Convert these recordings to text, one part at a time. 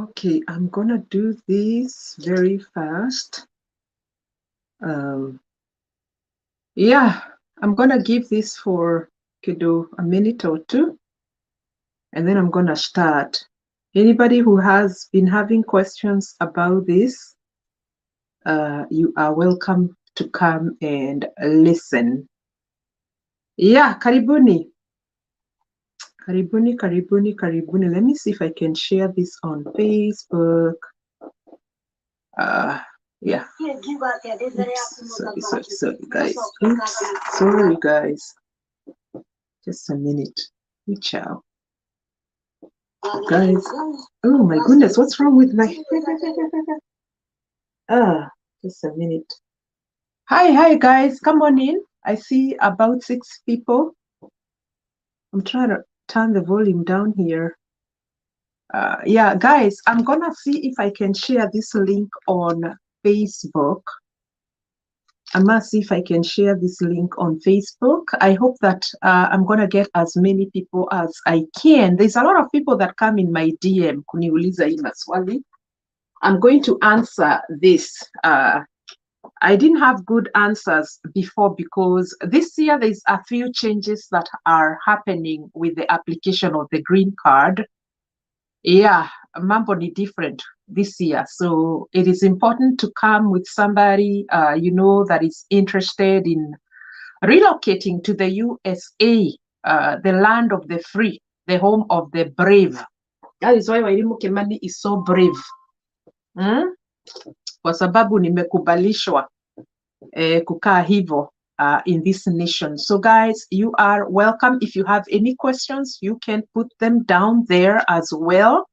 Okay, I'm gonna do this very fast. Yeah, I'm gonna give this for a minute or two, and then I'm gonna start. Anybody who has been having questions about this, you are welcome to come and listen. Yeah, karibuni. Karibuni, karibuni, karibuni. Let me see if I can share this on Facebook. Yeah. Oops, sorry, guys. Oops, sorry, guys. Just a minute. Ciao. Guys, oh my goodness, what's wrong with my... just a minute. Hi, guys, come on in. I see about 6 people. I'm trying to turn the volume down here. Yeah, guys, I'm gonna see if I can share this link on Facebook. I'm gonna see if I can share this link on Facebook. I hope that I'm gonna get as many people as I can. There's a lot of people that come in my DM kuniuliza hii maswali. I'm going to answer this. I didn't have good answers before because this year there's a few changes that are happening with the application of the green card. Yeah, mambo ni different this year. So it is important to come with somebody, that is interested in relocating to the USA, the land of the free, the home of the brave. That is why Wairimu Kimani is so brave. Kwa sababu nimekubalishwa kukaa hivo in this nation. So guys, you are welcome. If you have any questions, you can put them down there as well.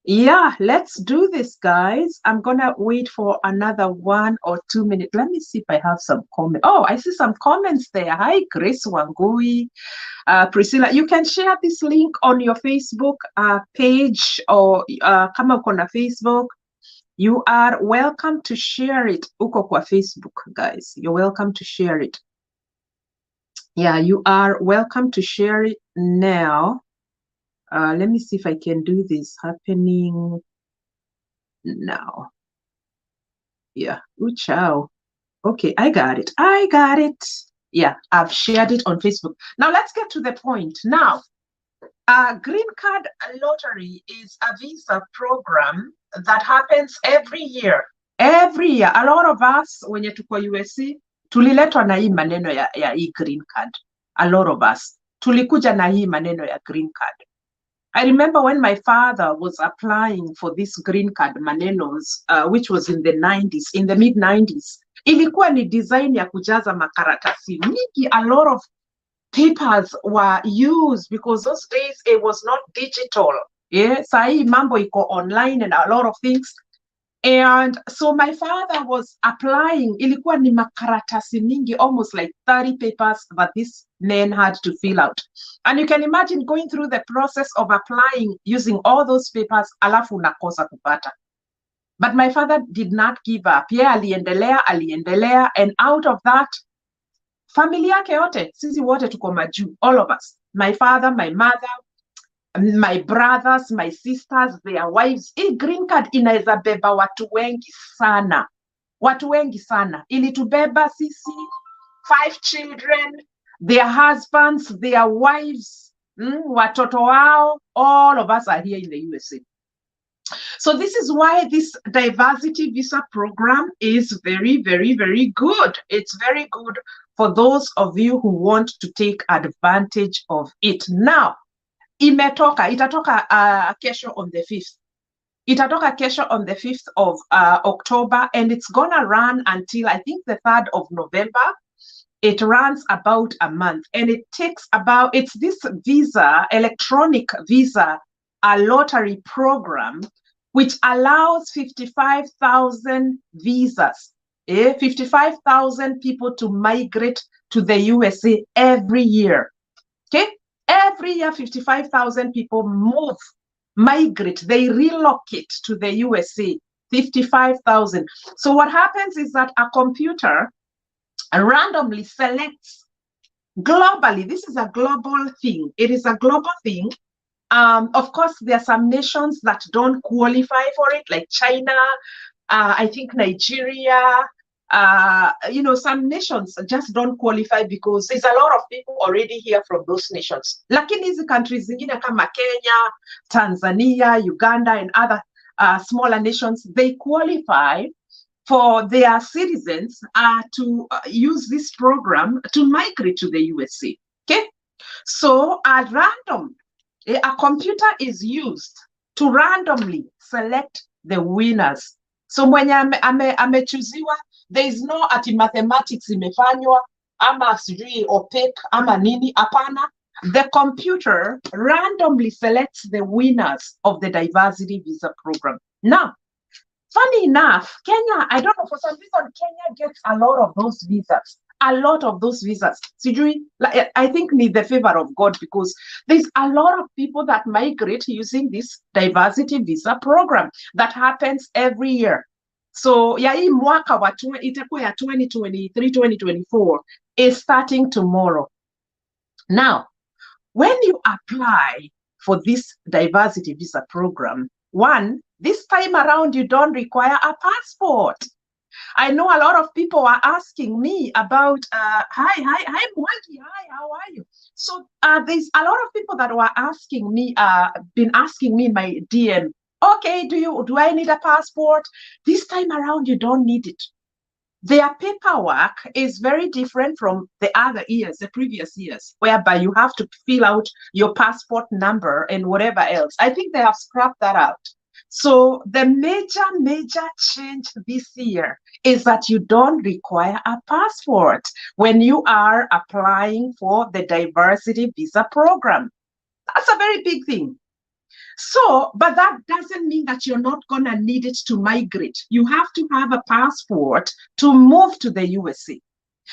Yeah, let's do this, guys. I'm gonna wait for another 1 or 2 minutes. Let me see if I have some comments. Oh, I see some comments there. Hi, Grace Wangui. Priscilla, you can share this link on your Facebook page or come up on a Facebook. You are welcome to share it. Uko kwa Facebook, guys. You're welcome to share it. Yeah, you are welcome to share it now. Let me see if I can do this happening now. Yeah, ciao. Okay, I got it. Yeah, I've shared it on Facebook. Now let's get to the point. Now, Green Card Lottery is a visa program that happens every year. Every year. A lot of us, wenye tuko USC, tuliletwa na hii maneno ya hii green card. A lot of us. Tulikuja na hii maneno ya green card. I remember when my father was applying for this green card manenos, which was in the 90s, in the mid-90s. Ilikuwa ni design ya kujaza makaratasi mingi. A lot of papers were used because those days it was not digital. Yeah, sahi mambo iko online and a lot of things. And so my father was applying, ilikuwa ni makaratasi mingi, almost like 30 papers that this man had to fill out. And you can imagine going through the process of applying using all those papers, alafu unakosa kupata. But my father did not give up. Yeah, aliendelea, and out of that, family yake yote, sisi wote tuko majuu, all of us. My father, my mother, my brothers, my sisters, their wives. Hii green card inaweza beba watu wengi sana. Watu wengi sana. Ilitubeba sisi, 5 children, their husbands, their wives, watoto wao, all of us are here in the USA. So this is why this diversity visa program is very, very, very good. It's very good for those of you who want to take advantage of it. Now, itatoka kesho on the 5th. Itatoka kesho on the 5th of October, and it's gonna run until I think the 3rd of November. It runs about a month, and it takes about, it's this visa, electronic visa, a lottery program, which allows 55,000 visas, 55,000 people to migrate to the USA every year. Okay? Every year, 55,000 people migrate, they relocate to the USA, 55,000. So what happens is that a computer randomly selects globally, this is a global thing. It is a global thing. Of course, there are some nations that don't qualify for it, like China, I think Nigeria, some nations just don't qualify because there's a lot of people already here from those nations. Lakini hizi countries zingine kama Kenya, Tanzania, Uganda, and other smaller nations, they qualify for their citizens to use this program to migrate to the USA. Okay, so at random, a computer is used to randomly select the winners. So mwenye amechuziwa, there is no ati mathematics imefanywa ama sijui opaque ama nini, apana. The computer randomly selects the winners of the diversity visa program. Now, funny enough, Kenya, I don't know, for some reason, Kenya gets a lot of those visas. A lot of those visas. I think need the favor of God, because there's a lot of people that migrate using this diversity visa program that happens every year. So yeah, hii mwaka wa itakuwa ya 2023-2024 is starting tomorrow. Now, when you apply for this diversity visa program, one, this time around, you don't require a passport. I know a lot of people are asking me about, hi, Mwangi, hi, how are you? So there's a lot of people that were asking me, been asking me in my DM, okay, do I need a passport? This time around, you don't need it. Their paperwork is very different from the other years, the previous years, whereby you have to fill out your passport number and whatever else. I think they have scrapped that out. So the major change this year is that you don't require a passport when you are applying for the diversity visa program. That's a very big thing. So, but that doesn't mean that you're not going to need it to migrate. You have to have a passport to move to the USA.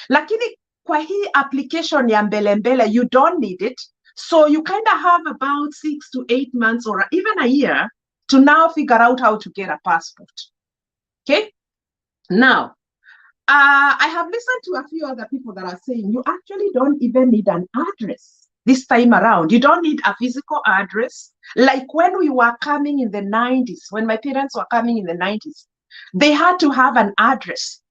Lakini kwa hii application ya mbele, you don't need it. So you kind of have about 6 to 8 months or even a year to now figure out how to get a passport. Okay? Now, I have listened to a few other people that are saying you actually don't even need an address this time around. You don't need a physical address. Like when we were coming in the 90s, when my parents were coming in the 90s, they had to have an address.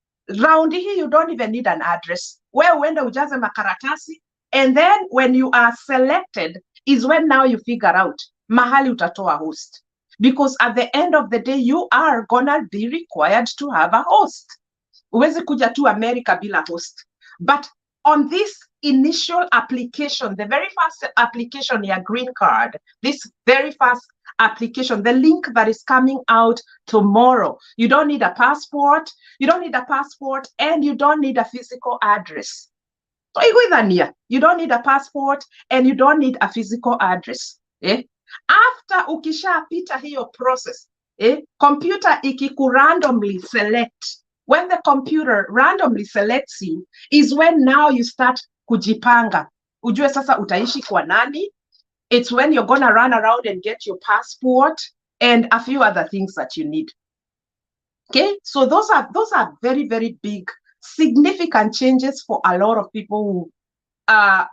Round here, you don't even need an address. Where uende ujaze makaratasi, and then when you are selected is when now you figure out mahali utatoa host. Because at the end of the day, you are gonna be required to have a host. Uwezi kuja tu America bila host. But on this initial application, the very first application, your green card, this very first application, the link that is coming out tomorrow, you don't need a passport, and you don't need a physical address. So you don't need a passport and you don't need a physical address. After ukishapita hiyo process, computer randomly select. When the computer randomly selects you, is when now you start kujipanga. Ujue sasa utaishi kwa nani. It's when you're gonna run around and get your passport and a few other things that you need. Okay, so those are very, very big, significant changes for a lot of people who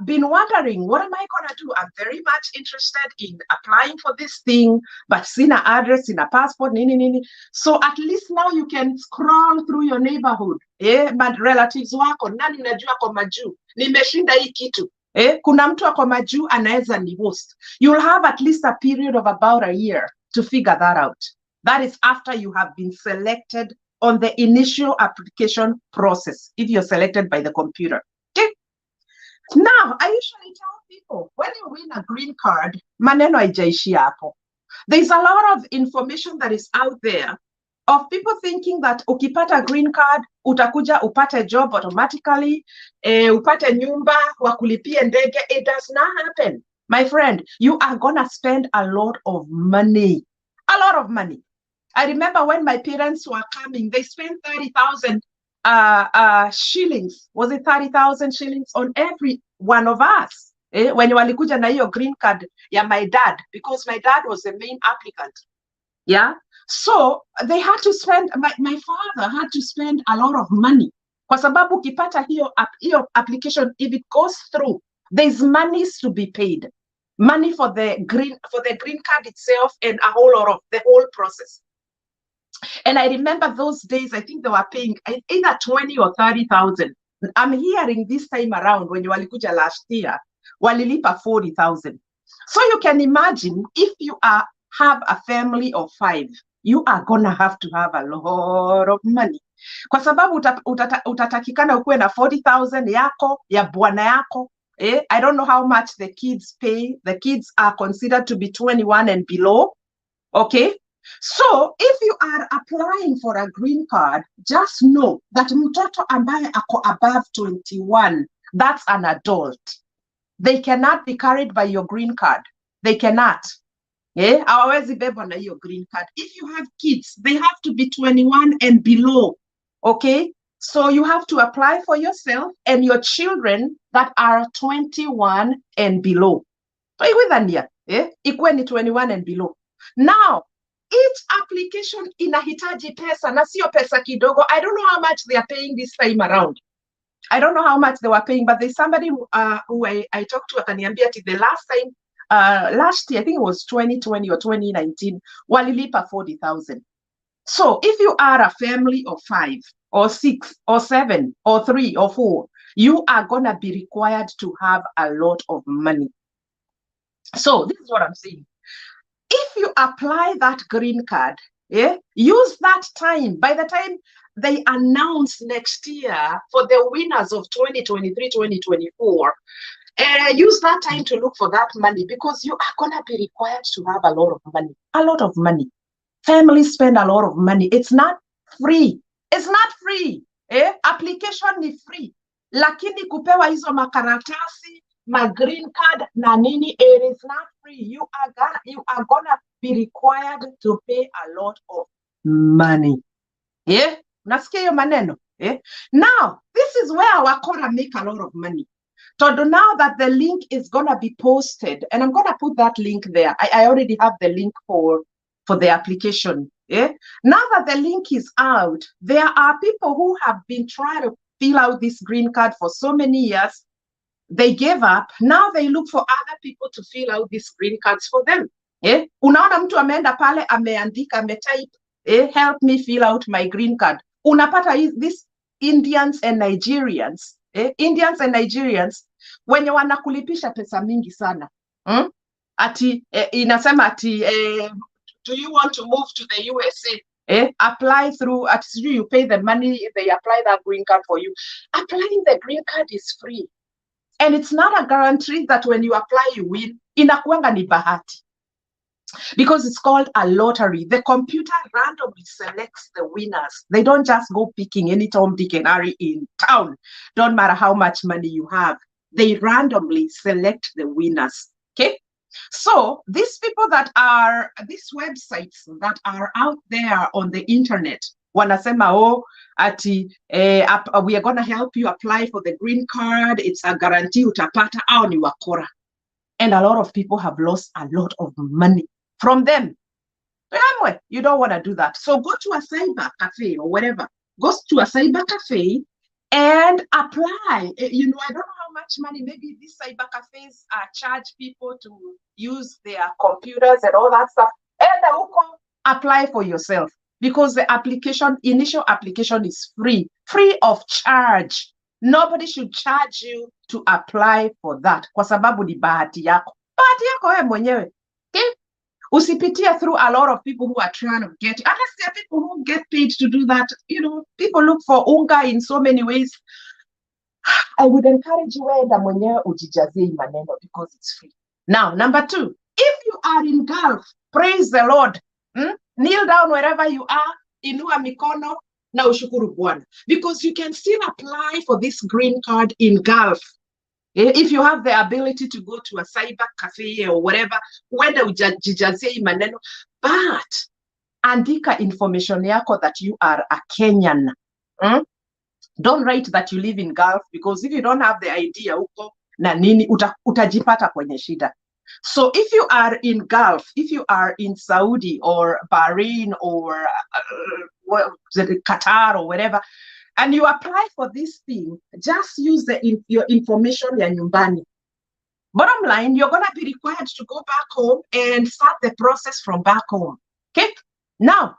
been wondering, what am I gonna do? I'm very much interested in applying for this thing, but sina address, sina passport, nini. So at least now you can scroll through your neighborhood. But relatives wako, nani unajua kwa majuu, nimeshinda hii kitu. Kuna mtu ako majuu anaweza ni host. You'll have at least a period of about a year to figure that out. That is after you have been selected on the initial application process, if you're selected by the computer. Now, I usually tell people, when you win a green card, maneno haijaishi hapo. There's a lot of information that is out there of people thinking that ukipata green card, utakuja upate job automatically, upate nyumba, wakulipie ndege. It does not happen. My friend, you are gonna spend a lot of money. A lot of money. I remember when my parents were coming, they spent 30,000 shillings. Was it 30,000 shillings on every one of us? When you walikuja na hiyo green card ya my dad, because my dad was the main applicant. Yeah. So they had to spend, my father had to spend a lot of money. Kwa sababu ukipata hiyo application, if it goes through, there's monies to be paid. money for the green card itself, and a whole lot of the whole process. And I remember those days, I think they were paying either 20 or 30,000. I'm hearing this time around when you walikuja last year, walilipa 40,000. So you can imagine if you have a family of 5, you are gonna have to have a lot of money. Kwa sababu utatakikana ukuwe na 40,000 yako, ya bwana yako. I don't know how much the kids pay. The kids are considered to be 21 and below. Okay? So if you are applying for a green card, just know that mtoto ambaye ako above 21, that's an adult. They cannot be carried by your green card. They cannot. Hawawezi bebwa na your green card. If you have kids, they have to be 21 and below. Okay? So you have to apply for yourself and your children that are 21 and below. So ikuwe ni 21 and below. Now, each application inahitaji pesa, na sio pesa kidogo. I don't know how much they are paying this time around. I don't know how much they were paying, but there's somebody who I talked to akaniambia the last time, last year, I think it was 2020 or 2019, walilipa 40,000. So if you are a family of 5 or 6 or 7 or 3 or 4, you are gonna be required to have a lot of money. So this is what I'm saying. If you apply that green card, use that time. By the time they announce next year for the winners of 2023, 2024, use that time to look for that money, because you are going to be required to have a lot of money. A lot of money. Families spend a lot of money. It's not free. It's not free. Application is free. Lakini kupewa hizo makaratasi, my green card na nini, it is not free. You are gonna be required to pay a lot of money. Unasikia hiyo maneno? Now, this is where Wakora make a lot of money. So now that the link is gonna be posted, and I'm gonna put that link there. I already have the link for the application. Now that the link is out, there are people who have been trying to fill out this green card for so many years. They gave up. Now they look for other people to fill out these green cards for them. Unaona mtu ameenda pale ameandika, ametype, help me fill out my green card. Unapata these Indians and Nigerians, Indians and Nigerians, wenye wanakulipisha pesa mingi sana. Ati inasema ati do you want to move to the USA? Apply through, you pay the money, they apply that green card for you. Applying the green card is free. And it's not a guarantee that when you apply, you win. Inakuanga ni bahati. Because it's called a lottery. The computer randomly selects the winners. They don't just go picking any Tom, Dick, and Harry in town. Don't matter how much money you have. They randomly select the winners. Okay? So these people that are, these websites that are out there on the internet, wanasema, ati, we are going to help you apply for the green card. It's a guarantee utapata, au ni wakora. And a lot of people have lost a lot of money from them. Anyway, you don't want to do that. So go to a cyber cafe or whatever. Go to a cyber cafe and apply. I don't know how much money. Maybe these cyber cafes charge people to use their computers and all that stuff. And apply for yourself, because the initial application is free of charge. Nobody should charge you to apply for that. Kwa sababu ni bahati yako. Bahati yako wewe mwenyewe. Okay? Usipitia through a lot of people who are trying to get it. Unless there are people who get paid to do that. People look for unga in so many ways. I would encourage you wenda mwenyewe ujijazie maneno, because it's free. Now, number 2, if you are in Gulf, praise the Lord. Kneel down wherever you are, inua mikono na ushukuru Bwana, because you can still apply for this green card in Gulf. If you have the ability to go to a cyber cafe or whatever, wenda ujijazie maneno, but andika information yako that you are a Kenyan. Don't write that you live in Gulf, because if you don't have the idea uko na nini, utajipata kwenye shida. So if you are in Gulf, if you are in Saudi or Bahrain or Qatar or whatever, and you apply for this thing, just use your information ya nyumbani. Bottom line, you're going to be required to go back home and start the process from back home. Okay? Now,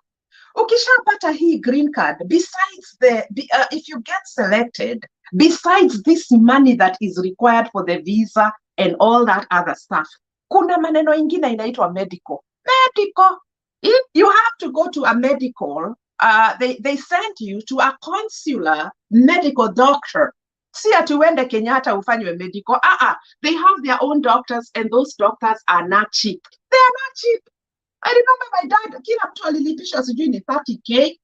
ukishapata hii green card, besides if you get selected, besides this money that is required for the visa and all that other stuff, kuna maneno ingine inaitwa medical. If you have to go to a medical, they send you to a consular medical doctor. Si ati uende Kenyatta ufanywe medical. They have their own doctors, and those doctors are not cheap. They are not cheap. I remember my dad, kila mtu alilipishwa sijui ni 30K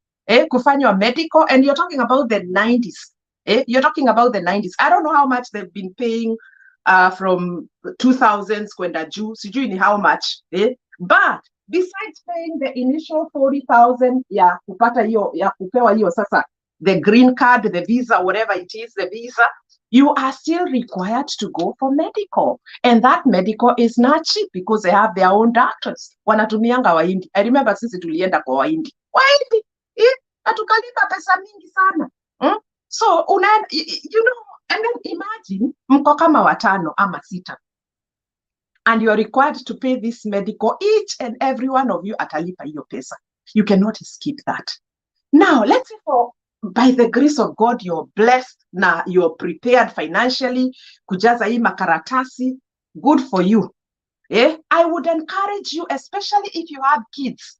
kufanywa medical, and you're talking about the 90s. You're talking about the 90s. I don't know how much they've been paying from 2000s kwenda juu, sijui ni how much. But besides paying the initial 40,000 ya kupata hiyo, ya kupewa hiyo sasa, the green card, the visa, whatever it is, the visa, you are still required to go for medical. And that medical is not cheap because they have their own doctors. Wanatumianga Wahindi. I remember sisi tulienda kwa Wahindi. Wahindi, natukalipa pesa mingi sana. So, you know, and then imagine, mko kama watano ama sita. And you are required to pay this medical. Each and every one of you atalipa hiyo pesa. You cannot escape that. Now, let's say by the grace of God, you're blessed, na you're prepared financially, kujaza hii makaratasi, good for you. I would encourage you, especially if you have kids.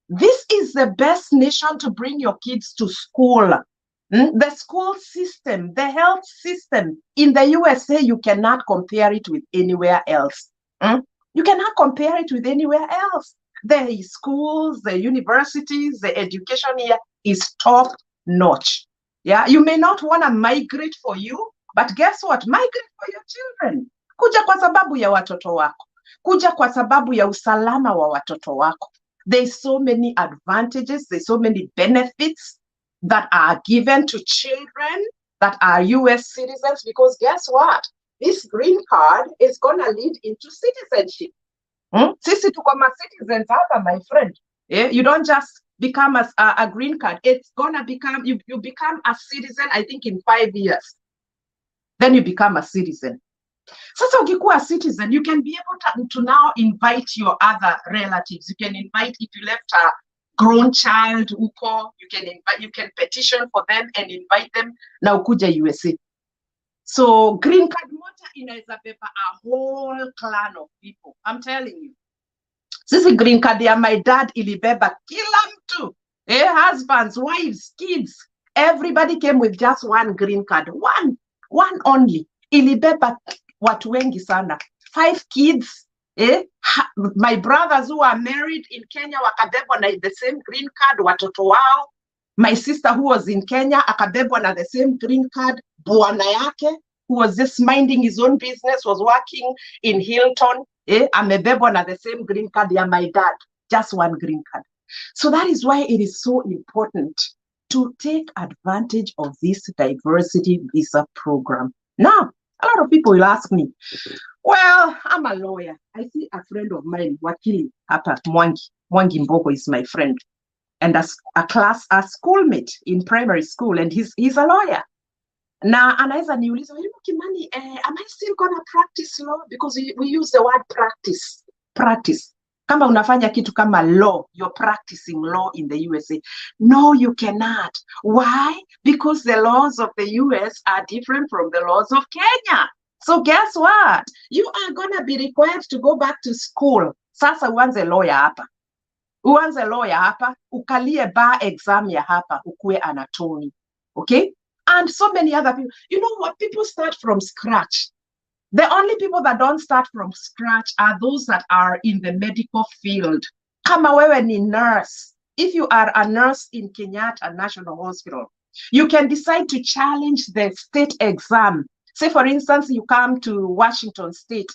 This is the best nation to bring your kids to school. The school system, the health system in the USA, you cannot compare it with anywhere else. You cannot compare it with anywhere else. The schools, the universities, the education here is top notch. Yeah, you may not want to migrate for you, but guess what? Migrate for your children. Kuja kwa sababu ya watoto wako. Kuja kwa sababu ya usalama wa watoto wako. There's so many advantages, there's so many benefits that are given to children that are US citizens, because guess what? This green card is going to lead into citizenship. Sisi tuko ma citizens hapa, my friend. You don't just become a green card. It's going to become, you become a citizen, I think, in 5 years. Then you become a citizen. Sasa ukikuwa a citizen, you can be able to now invite your other relatives. You can invite, if you left a grown child uko, you can petition for them and invite them na ukuja USA. So green card moja inaweza beba a whole clan of people. I'm telling you. Sisi green card ya my dad ilibeba kila mtu. Husbands, wives, kids. Everybody came with just one green card. One only. Ilibeba watu wengi sana. 5 kids. My brothers who are married in Kenya wakabebwa na the same green card, watoto wao. My sister who was in Kenya akabebwa na the same green card, bwana yake who was just minding his own business, was working in Hilton, amebebwa na the same green card ya my dad, just one green card. So that is why it is so important to take advantage of this diversity visa program. Now, a lot of people will ask me, well, I'm a lawyer. I see a friend of mine, Wakili hapa, Mwangi Mbogo is my friend, and a schoolmate in primary school, and he's a lawyer. Na anaweza niuliza, Kimani, am I still gonna practice law? Because we use the word practice. Kama unafanya kitu kama law, you're practicing law in the USA. No, you cannot. Why? Because the laws of the US are different from the laws of Kenya. So guess what? You are gonna be required to go back to school. Sasa uanze lawyer hapa. Ukalie bar exam ya hapa, ukue an attorney. Okay? And so many other people. You know what? People start from scratch. The only people that don't start from scratch are those that are in the medical field. Kama wewe ni nurse. If you are a nurse in Kenyatta National Hospital, you can decide to challenge the state exam. Say, for instance, you come to Washington State.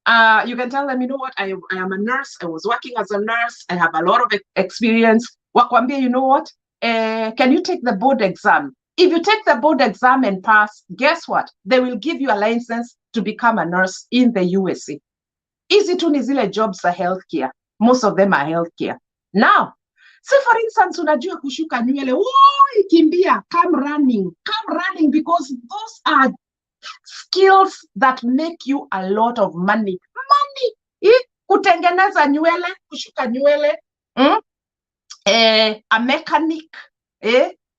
You can tell them, you know what, I am a nurse. I was working as a nurse. I have a lot of experience. Wakwambia, you know what? Can you take the board exam? If you take the board exam and pass, guess what? They will give you a license to become a nurse in the USA. Easy tu ni zile jobs za healthcare. Most of them are healthcare. Now, say for instance, unajua kushuka nywele, kimbia, come running, because those are skills that make you a lot of money. Kutengeneza nywele, kushuka nywele, a mechanic,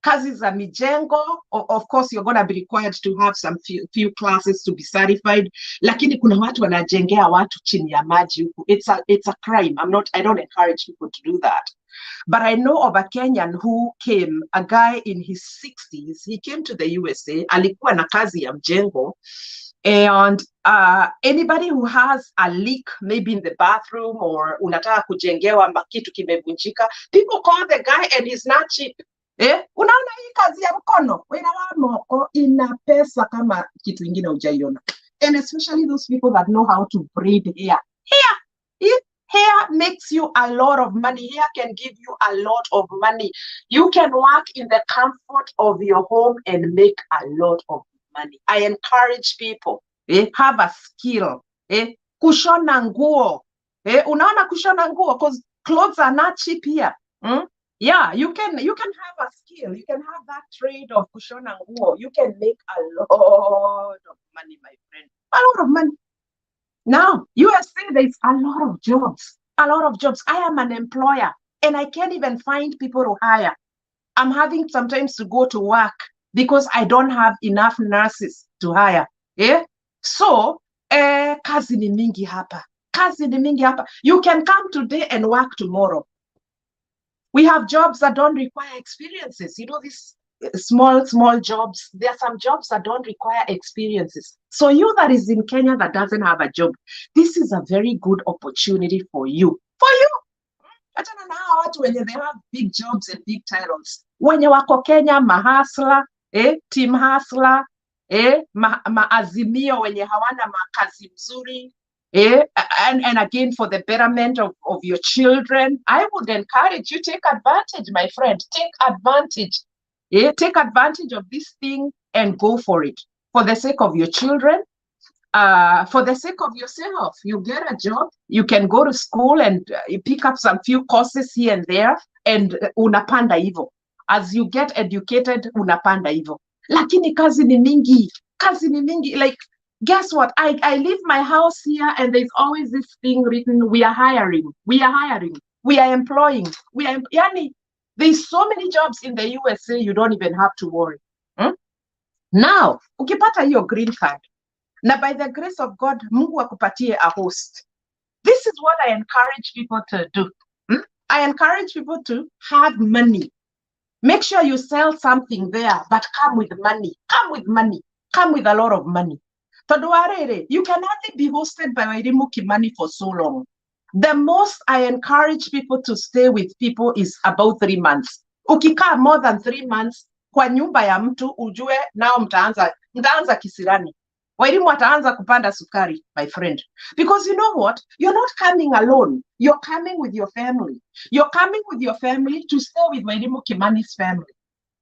kazi za mijengo. Of course you're going to be required to have some few classes to be certified, lakini kuna watu wanajengea watu chini ya maji huku. It's a crime. I don't encourage people to do that. But I know of a Kenyan who came, a guy in his 60s. He came to the USA, alikuwa na kazi ya mjengo. And anybody who has a leak, maybe in the bathroom, or unataka kujengewa kitu kimevunjika, people call the guy and he's not cheap. Unaona hii kazi ya mkono, wena wa moko ina pesa kama kitu ingine hujaiona. And especially those people that know how to braid hair. Hair makes you a lot of money. Hair can give you a lot of money. You can work in the comfort of your home and make a lot of money. I encourage people, have a skill. Kushona nguo. Unaona kushona nguo, because clothes are not cheap here. Yeah, you can have a skill. You can have that trade of kushona nguo. You can make a lot of money, my friend. A lot of money. Now, USA, there's a lot of jobs. A lot of jobs. I am an employer, and I can't even find people to hire. I'm having sometimes to go to work because I don't have enough nurses to hire. So, kazi ni mingi hapa. Kazi ni mingi hapa. You can come today and work tomorrow. We have jobs that don't require experiences. You know, these small jobs. There are some jobs that don't require experiences. So you that is in Kenya that doesn't have a job, this is a very good opportunity for you. For you. Achana na hawa watu wenye they have big jobs and big titles. Wenye wako Kenya, mahasla, team hasla, maazimio wenye hawana makazi mzuri, and again for the betterment of your children. I would encourage you, take advantage, my friend. Take advantage. Take advantage of this thing and go for it. For the sake of your children, for the sake of yourself. You get a job, you can go to school and pick up some few courses here and there, and unapanda hivyo. As you get educated, unapanda hivyo. Lakini kazi ni mingi. Kazi ni mingi. Like, guess what? I leave my house here and there's always this thing written, we are hiring. We are hiring. We are employing. Yani, there's so many jobs in the USA, you don't even have to worry. Now, ukipata hiyo green card, na by the grace of God, Mungu akupatie a host. This is what I encourage people to do. I encourage people to have money. Make sure you sell something there, but come with money. Come with money. Come with a lot of money. You can only be hosted by Wairimu Kimani for so long. The most I encourage people to stay with people is about 3 months. Ukikaa more than 3 months, kwa nyumba ya mtu, ujue nao mtaanza kisirani. Wairimu ataanza kupanda sukari, my friend. Because you know what? You're not coming alone. You're coming with your family. You're coming with your family to stay with Wairimu Kimani's family.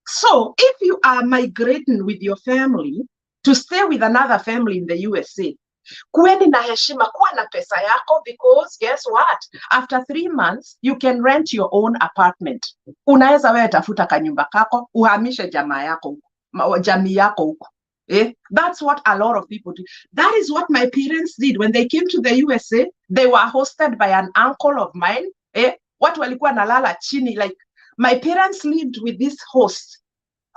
So if you are migrating with your family to stay with another family in the USA, kuweni na heshima, kuwa na pesa yako, because guess what? After 3 months, you can rent your own apartment. Unaweza wewe tafuta kanyumba kako, uhamishe jamii yako huko. That's what a lot of people do. That is what my parents did when they came to the USA. They were hosted by an uncle of mine. Watu walikuwa nalala chini. Like, my parents lived with this host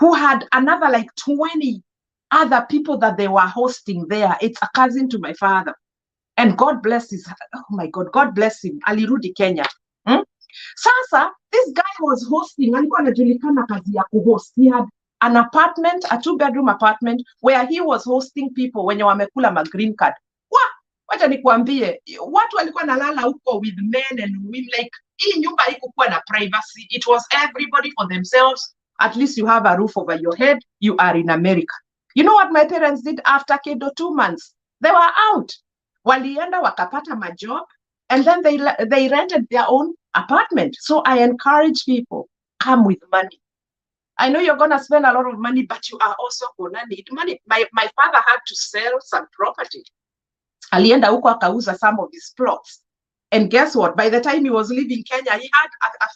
who had another like 20 other people that they were hosting there. It's a cousin to my father. And God bless oh my God, God bless him. Alirudi Kenya. Sasa, this guy was hosting, alikuwa anajulikana kazi ya kuhost. He had an apartment, a 2-bedroom apartment, where he was hosting people wenye wamekula ma green card. Wacha nikuambie, watu walikuwa nalala huko with men and women. Like, hii nyumba haikuwa na privacy. It was everybody for themselves. At least you have a roof over your head. You are in America. You know what my parents did after 2 months? They were out. Walienda wakapata majob, and then they rented their own apartment. So I encourage people, come with money. I know you're going to spend a lot of money, but you are also going to need money. My father had to sell some property. Alienda huko akauza some of his plots. And guess what? By the time he was leaving Kenya, he had a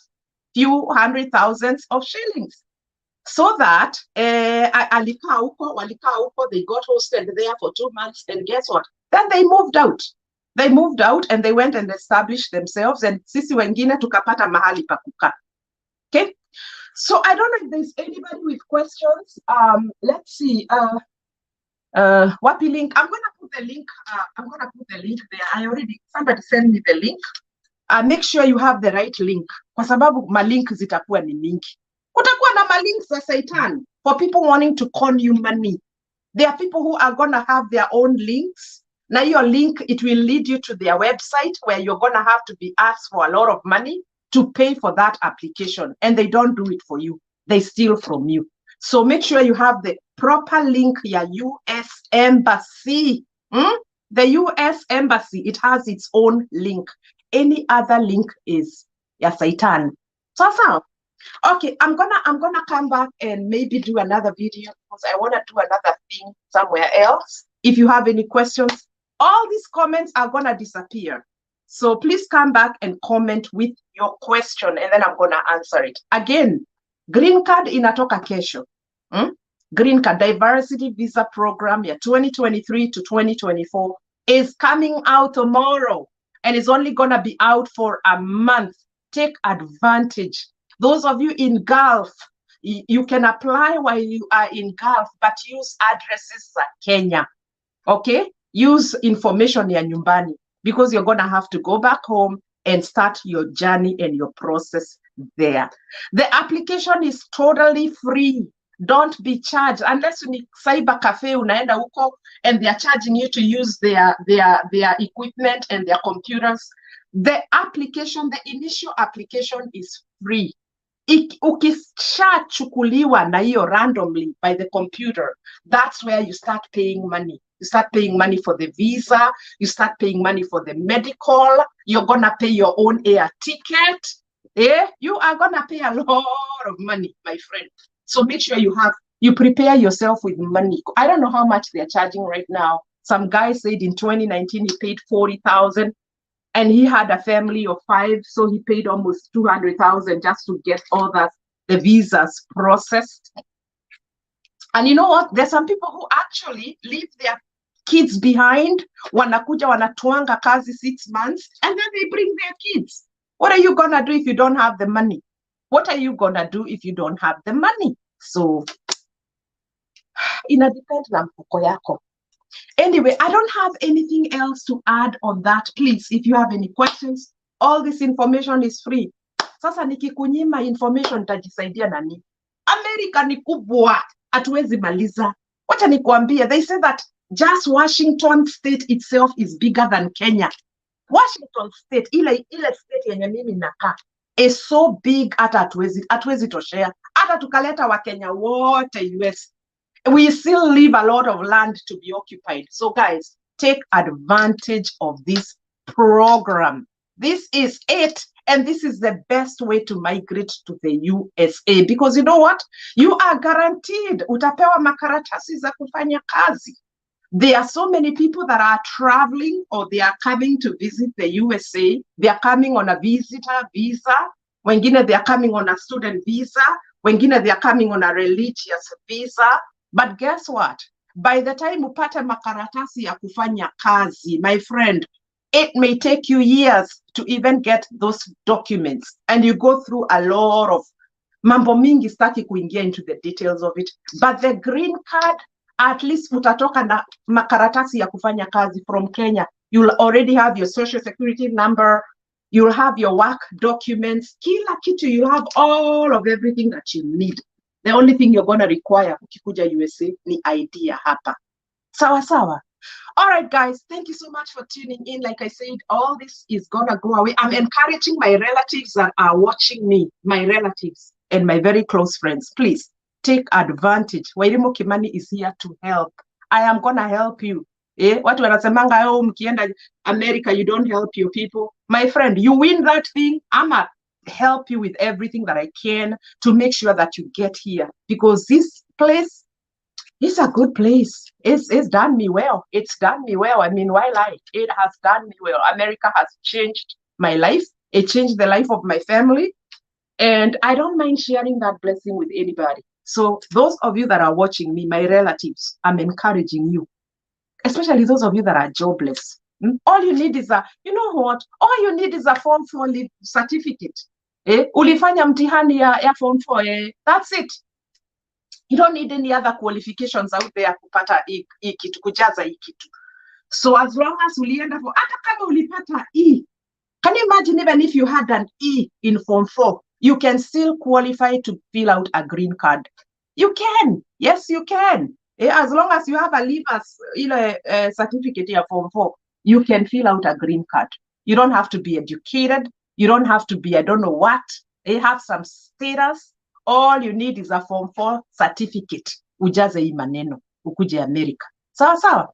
few 100,000 of shillings. So that alikaa huko, walikaa huko, they got hosted there for 2 months, and guess what? Then they moved out. They moved out and they went and established themselves, and sisi wengine tukapata mahali pa kukaa. Okay? So I don't know if there's anybody with questions. Let's see. Wapi link? I'm gonna put the link. There. Somebody send me the link. Make sure you have the right link. Kwa sababu malink zitakuwa ni mingi. Kutakuwa na malinks za Satan for people wanting to con you money. There are people who are gonna have their own links. Now your link, it will lead you to their website where you're gonna have to be asked for a lot of money to pay for that application, and they don't do it for you. They steal from you. So make sure you have the proper link, your US Embassy. The US Embassy, it has its own link. Any other link is Satan. So, okay, I'm gonna come back and maybe do another video because I want to do another thing somewhere else. If you have any questions, all these comments are gonna disappear. So please come back and comment with your question, and then I'm gonna answer it. Again, green card inatoka kesho. Green card diversity visa program, 2023 to 2024 is coming out tomorrow, and it's only gonna be out for a month. Take advantage. Those of you in Gulf, you can apply while you are in Gulf, but use addresses at Kenya. Okay? Use information ya nyumbani, because you're gonna have to go back home and start your journey and your process there. The application is totally free. Don't be charged unless you need cyber cafe unaenda huko and they are charging you to use their equipment and their computers. The application, the initial application is free. Ukishachukuliwa na hiyo randomly by the computer, that's where you start paying money. You start paying money for the visa, you start paying money for the medical, you're gonna pay your own air ticket. You are gonna pay a lot of money, my friend. So make sure you prepare yourself with money. I don't know how much they're charging right now. Some guy said in 2019 he paid 40,000 and he had a family of 5, so he paid almost 200,000 just to get all the visas processed. And you know what? There's some people who actually leave their kids behind, wanakuja wanatuanga kazi 6 months, and then they bring their kids. What are you gonna do if you don't have the money? What are you gonna do if you don't have the money? So, inadepend na mfuko yako. Anyway, I don't have anything else to add on that. Please, if you have any questions, all this information is free. Sasa nikikunyima information tajisaidia nani? America ni kubwa, hatuwezi maliza. Wacha nikuambie, they say that just Washington state itself is bigger than Kenya. Washington state, ile state yenye mimi nakaa, is so big hata hatuwezi toshea. Hata tukaleta Wakenya wote US, we still leave a lot of land to be occupied. So guys, take advantage of this program. This is it. And this is the best way to migrate to the USA, because you know what? You are guaranteed utapewa makaratasi za kufanya kazi. There are so many people that are traveling or they are coming to visit the USA. They are coming on a visitor visa. Wengine they are coming on a student visa. Wengine they are coming on a religious visa. But guess what? By the time upate makaratasi ya kufanya kazi, my friend, it may take you years to even get those documents. And you go through a lot of mambo mingi, staki kuingia into the details of it. But the green card, at least utatoka na makaratasi ya kufanya kazi from Kenya. You'll already have your social security number. You'll have your work documents. Kila kitu, you'll have all of everything that you need. The only thing you're going to require ukikuja USA ni ID hapa. Sawa sawa. All right, guys, thank you so much for tuning in. Like I said, all this is going to go away. I'm encouraging my relatives that are watching me, my relatives and my very close friends. Please take advantage. Wairimu Kimani is here to help. I am going to help you. Watu wanasemanga mkienda America, you don't help your people. My friend, you win that thing, I'ma help you with everything that I can to make sure that you get here. Because this place, it's a good place. It's done me well. It's done me well. I mean, why lie? It has done me well. America has changed my life. It changed the life of my family. And I don't mind sharing that blessing with anybody. So those of you that are watching me, my relatives, I'm encouraging you, especially those of you that are jobless. All you need is you know what? All you need is a Form 4 leave certificate. Ulifanya mtihani ya Form 4, that's it. You don't need any other qualifications out there kupata hii kitu, kujaza hii kitu. So as long as ulienda for, hata kama ulipata E, can you imagine even if you had an E in Form 4, you can still qualify to fill out a green card. You can. Yes, you can. As long as you have a leavers certificate here, Form 4, you can fill out a green card. You don't have to be educated. You don't have to be, I don't know what. You have some status. All you need is a Form 4 certificate. Ujaze hii maneno. Ukuje America. Sawa sawa.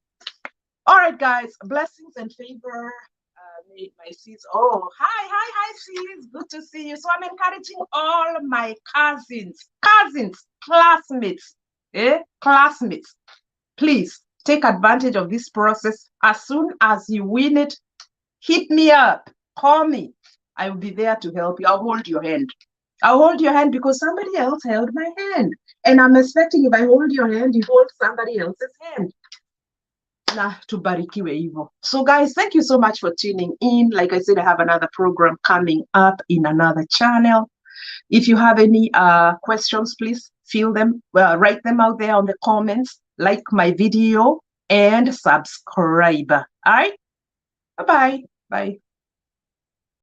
All right, guys. Blessings and favor. My sis. Oh, hi, sis. Good to see you. So I'm encouraging all my cousins, classmates. Please take advantage of this process. As soon as you win it, hit me up, call me. I will be there to help you. I'll hold your hand. I'll hold your hand because somebody else held my hand. And I'm expecting if I hold your hand, you hold somebody else's hand. Tubarikiwe hivyo. So guys, thank you so much for tuning in. Like I said, I have another program coming up in another channel. If you have any questions, please write them out there on the comments, like my video, and subscribe. All right? Bye-bye. Bye.